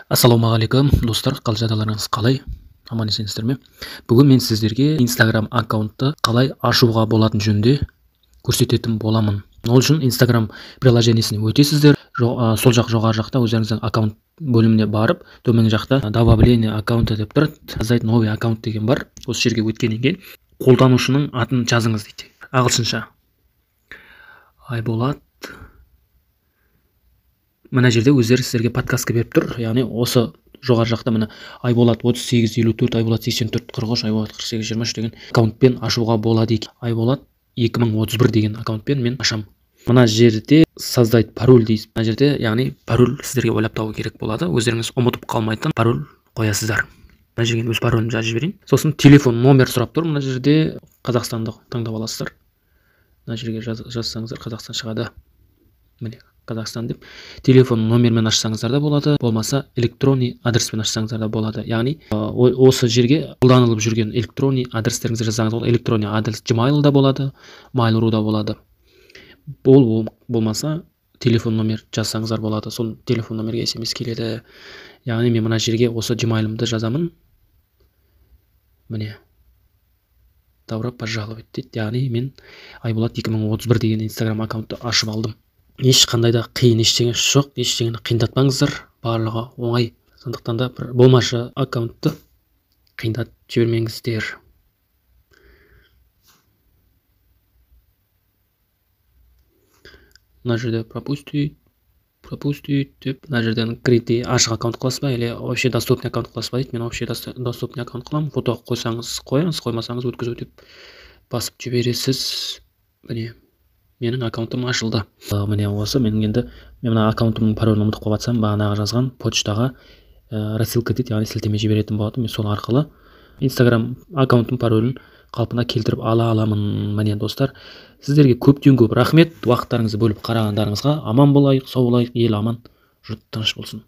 Ассалаумағалейкум достар, қал жағдайларыңыз қалай? Аман есенсіздер ме? Бүгін мен сіздерге Instagram аккаунтты қалай ашуға болатын жөнінде көрсететін боламын. Ол үшін Instagram приложениесіне өтесіздер. Сол жақ жоғары жақта өздеріңіздің аккаунт бөліміне барып, төменгі жақта добавление аккаунта деп тұр. Создать новый аккаунт деген бар. Осы жерге өткеннен кейін қолданушының атын жазыңыз дейді. Ағылшынша. Айболат. Мына жерде өздері сіздерге подсказка беріп тұр. Яғни осы жоғары жақта мына Айболат 3854, Айболат 8443, Айболат 4823 деген аккаунтпен ашуға болады екен. Айболат 2031 деген аккаунтпен мен ашам. Мына жерде создать пароль дейсіз. Мына жерде яғни пароль сіздерге ойлап табу керек болады. Өздеріңіз ұмытып қалмайтын пароль қоясыздар. Мына жерге өз паролімді жазып жіберейін. Сосын телефон номер сұрап тұр. Мына жерде Қазақстанды таңдап аласыздар. Мына жерге жазсаңыздар Қазақстан шығады. Міне Қазақстан деп телефон номермен ашсаңыздар да болады, болмаса электронный адреспен ашсаңыздар да болады. Яғни осы жерге қолданылып жүрген электронный адрестеріңізді жазсаңыз болады. Электронный адрес Gmail да болады, Mail.ru да болады. Болмаса телефон номер жазсаңыздар болады. Сол телефон номерге SMS келеді. Яғни мен мына жерге осы Gmail'ымды жазамын. Міне. Добро пожаловать дейді. Яғни мен Айболат 2031 деген Instagram аккаунтты ашып алдым. Ешқандай да қиын ештеңе жоқ, ештеңені қиындатпаңыздар, барлығы оңай. Сондықтан да бір болмашы аккаунтты қиындатып жібермеңіздер. Мына жерде пропустить деп, мына жерден кредит ашық аккаунт қыласыз ба, или вообще доступный аккаунт қыласыз ба дейді. Мен вообще доступный аккаунт қыламын. Фото қойсаңыз қояңыз, қоймасаңыз өткізу деп басып жібересіз. Міне менің аккаунтым ашылды. Міне осы мен мына аккаунтымның паролін ұмытып қалсам, бағанағы жазған почтаға рассылка дейді, яғни сілтеме жіберетін болады. Мен сол арқылы Instagram аккаунтым паролін қалпына келтіріп ала аламын. Міне достар, сіздерге көптен көп рахмет. Уақыттарыңызды бөліп қарағандарыңызға. Аман болайық, сау болайық, ел аман, жұрт тыныш болсын.